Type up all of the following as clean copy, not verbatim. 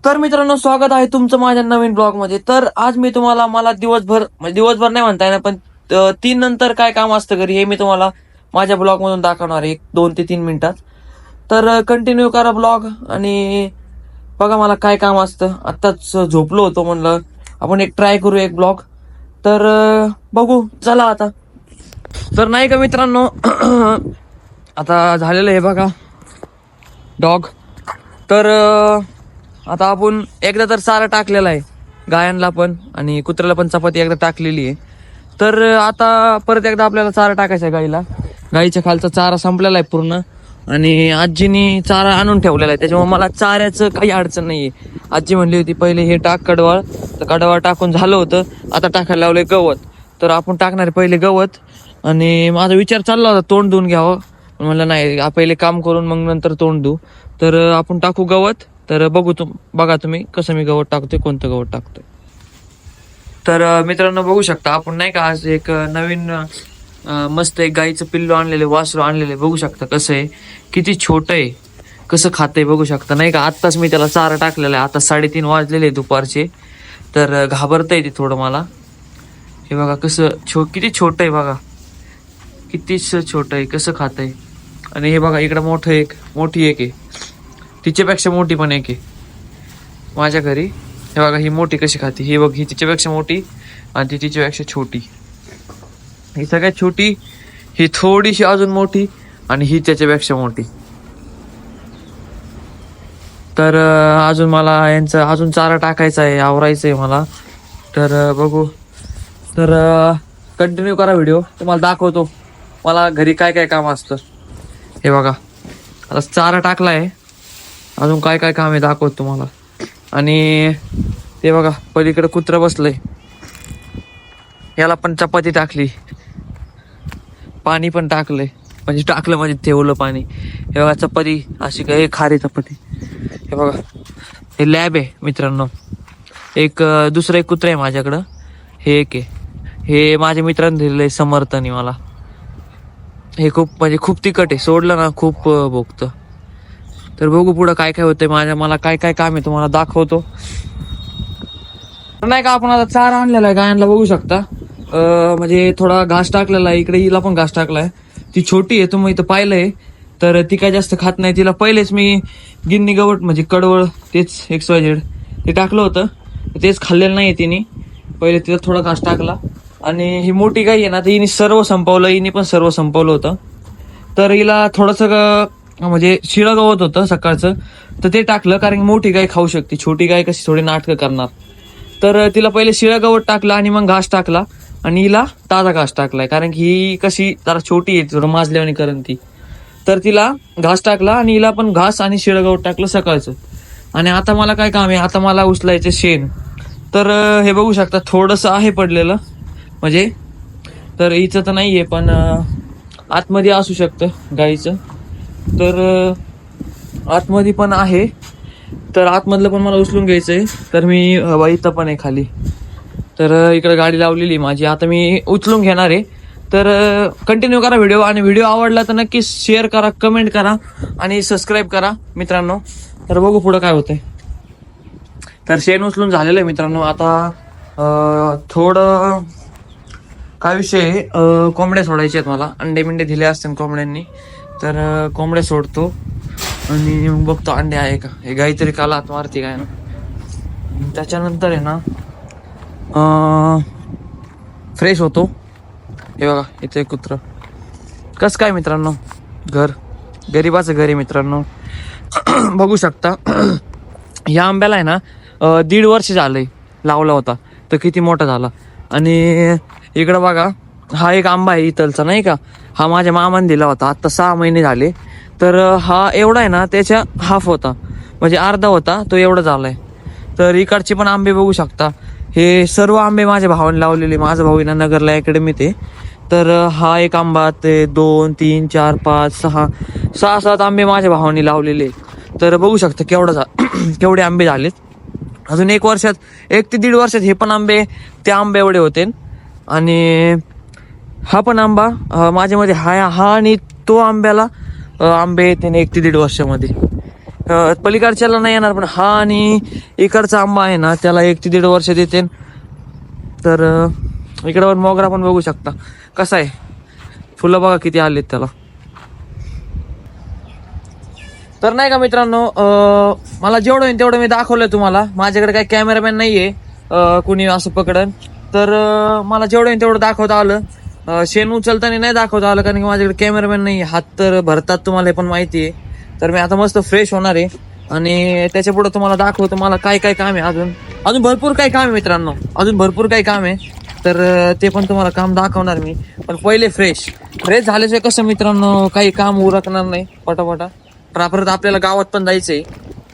तर मित्रांनो, स्वागत आहे तुमचं माझ्या नवीन ब्लॉग मध्ये. तर आज मी तुम्हाला मला दिवसभर म्हणजे दिवसभर नाही म्हणता येणार, पण 3 नंतर काय काम असतं घरी हे मी तुम्हाला माझ्या ब्लॉग मधून दाखवणार आहे 2 ते 3 मिनिटात. तर कंटिन्यू करा ब्लॉग आणि बघा मला काय काम असतं. आत्ताच झोपलो होतो, म्हणलं आपण एक ट्राय करू एक ब्लॉग. तर बघू चला आता. तर नाही का मित्रांनो, आता झालेलं आहे बघा डॉग. तर आता आपण एकदा तर चारा टाकलेला आहे गायांना पण, आणि कुत्र्याला पण चपाती एकदा टाकलेली आहे. तर आता परत एकदा आपल्याला चारा टाकायचा आहे गाईला. गाईच्या खालचा चारा संपलेला आहे पूर्ण, आणि आजीनी चारा आणून ठेवलेला आहे, त्याच्यामुळे मला चाऱ्याचं काही अडचण नाहीये. आजी म्हणली होती पहिले हे टाक कडवाळ, तर कडवाळ टाकून झालं होतं, आता टाकायला लावलंय गवत. तर आपण टाकणार पहिले गवत, आणि माझा विचार चालला होता तोंड धुवून घ्यावं, म्हणलं नाही पहिले काम करून मग नंतर तोंड धुवू. तर आपण टाकू गवत. तर बघा तुम्ही कसं मी गवत टाकतोय, कोणतं गवत टाकतोय. तर मित्रांनो बघू शकता आपण नाही का आज एक नवीन मस्त एक गाईचं पिल्लू आणलेले, वासरू आणलेले. बघू शकता कसं आहे, किती छोटं आहे, कसं खातंय बघू शकता नाही का. आत्ताच मी त्याला चारा टाकलेला आहे, आता 3:30 वाजलेले दुपारचे. तर घाबरतंय ते थोडं मला. हे बघा कसं किती छोटं आहे बघा, कितीच छोटं आहे, कसं खातंय. आणि हे बघा इकडं मोठी एक आहे, तिच्यापेक्षा मोठी पण एक आहे माझ्या घरी. हे बघा ही मोठी कशी खाते, ही बघ, ही तिच्यापेक्षा मोठी आणि ती तिच्यापेक्षा छोटी. ही सगळ्यात छोटी, ही थोडीशी अजून मोठी, आणि ही त्याच्यापेक्षा मोठी. तर अजून मला यांचा अजून चारा टाकायचा आहे, आवरायचं आहे मला. तर बघू. तर कंटिन्यू करा व्हिडिओ, तुम्हाला दाखवतो मला घरी काय काय काम असतं. हे बघा आता चारा टाकला आहे, अजून काय काय काम आहे दाखवतो तुम्हाला. आणि ते बघा पलीकडे कुत्रं बसलंय, याला पण चपाती टाकली, पाणी पण टाकलंय, म्हणजे ठेवलं पाणी. हे बघा चपाती अशी काय खारी चपाती. हे बघा हे लॅब आहे मित्रांनो. एक दुसरं एक कुत्रं आहे माझ्याकडं, हे एक आहे, हे माझ्या मित्रांनी दिलेलं आहे समर्थनी मला. हे खूप तिखट आहे, सोडलं ना खूप भोगतं. तर बघू पुढं काय काय होतंय, मला काय काय काम आहे तुम्हाला दाखवतो. नाही का आपण आता चारा आणलेला आहे गायांना, बघू शकता. म्हणजे थोडा घास टाकलेला आहे, इकडे हिला पण घास टाकलाय. ती छोटी आहे, तुम्ही इथं पाहिलंय. तर ती काय जास्त खात नाही, तिला पहिलेच मी गिन्नी गवट म्हणजे कडवळ तेच XYZ ते टाकलं होतं, तेच खाल्लेलं नाही तिने. पहिले तिला थोडा घास टाकला. आणि ही मोठी गाई आहे ना, तर हिने सर्व संपवलं, हिने पण सर्व संपवलं होतं. तर हिला थोडंसं म्हणजे शिळं गवत होतं सकाळचं, तर ते टाकलं, कारण मोठी गाय खाऊ शकते, छोटी गाय कशी थोडी नाटकं करणार. तर तिला पहिले शिळं गवत टाकलं आणि मग घास टाकला, आणि हिला ताजा घास टाकलाय, कारण की ही कशी जरा छोटी आहे, थोडं माजल्यावानी करण ती. तर तिला घास टाकला आणि हिला पण घास आणि शिळं गवत टाकलं सकाळचं. आणि आता मला काय काम आहे, आता मला उचलायचं शेण. तर हे बघू शकता थोडंसं आहे पडलेलं, म्हणजे तर हिचं तर नाहीये, पण आतमध्ये असू शकतं गाईचं. तर आतमध्ये पण आहे, तर आतमधलं पण मला उचलून घ्यायचंय. तर मी इथं पण आहे खाली. तर इकडे गाडी लावलेली माझी, आता मी उचलून घेणार आहे. तर कंटिन्यू करा व्हिडिओ, आणि व्हिडिओ आवडला तर नक्कीच शेअर करा, कमेंट करा आणि सबस्क्राईब करा मित्रांनो. तर बघू पुढं काय होतंय. तर शेण उचलून झालेलं आहे मित्रांनो. आता थोडं काय विषय आहे, कोंबड्या सोडायचे आहेत मला, अंडे बिंडे दिले असते कोंबड्यांनी. तर कोंबड्या सोडतो आणि मग बघतो अंडे आहे का. हे गाई तरी काल आत मारते काय ना. त्याच्यानंतर आहे ना फ्रेश होतो. हे बघा इथे कुत्रं कसं काय मित्रांनो, गरीबाचं घर आहे मित्रांनो. बघू शकता ह्या आंब्याला आहे ना 1.5 वर्ष झालंय लावला होता, तर किती मोठा झाला. आणि इकडं बघा हा एक आंबा आहे इथलचा नाही का, हा माझ्या मामाने दिला होता, आता 6 महिने झाले. तर हा एवढा आहे ना, त्याच्या हाफ होता, म्हणजे अर्धा होता, तो एवढा झालाय. तर इकडचे पण आंबे बघू शकता, हे सर्व आंबे माझ्या भावाने लावलेले. माझा भाऊ ना नगरला अकॅडमीत आहे. तर हा एक आंबा, ते 2 3 4 5 6 7 आंबे माझ्या भावाने लावलेले. तर बघू शकता केवढे आंबे झालेत. अजून 1 वर्षात, 1 ते 1.5 वर्षात हे पण आंबे त्या आंबे एवढे होते. आणि हा पण आंबा माझ्यामध्ये हा आणि तो आंब्याला आंबे येते 1 ते 1.5 वर्षामध्ये. पलीकडच्याला नाही येणार, पण हा आणि इकडचा आंबा आहे ना त्याला 1 ते 1.5 वर्ष देते. तर इकडे मोगरा पण बघू शकता कसा आहे, फुलं बघा किती आलेत त्याला. तर नाही का मित्रांनो, मला जेवढं होईल तेवढं मी दाखवलंय तुम्हाला. माझ्याकडे काही कॅमेरामॅन नाहीये कुणी असं पकडन, तर मला जेवढं होईल तेवढं दाखवता आलं. शेण उचलताना नाही दाखवता आलं कारण की माझ्याकडे कॅमेरामॅन नाही, हात तर भरतात तुम्हाला हे पण माहिती आहे. तर मी आता मस्त फ्रेश होणार आहे आणि त्याच्या पुढे तुम्हाला दाखवतो मला काय काय काम आहे. अजून भरपूर काही काम आहे मित्रांनो, अजून भरपूर काही काम आहे. तर ते पण तुम्हाला काम दाखवणार मी. पण पहिले फ्रेश झाल्याशिवाय कसं मित्रांनो काही काम उरकणार नाही पटापटा. परत आपल्याला गावात पण जायचंय,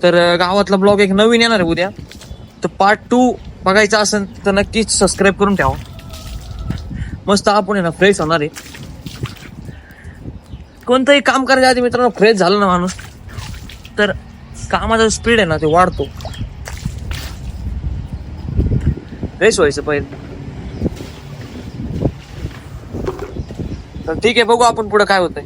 तर गावातला ब्लॉग एक नवीन येणार आहे उद्या. तर पार्ट 2 बघायचा असेल तर नक्कीच सबस्क्राईब करून ठेवा. मस्त आपण आहे ना फ्रेश होणार आहे. कोणतंही काम करायच्या आधी मित्रांनो फ्रेश झालं ना माणूस, तर कामाचा स्पीड आहे ना ते वाढतो. फ्रेश व्हायचं पहिले. तर ठीक आहे, बघू आपण पुढे काय होतंय.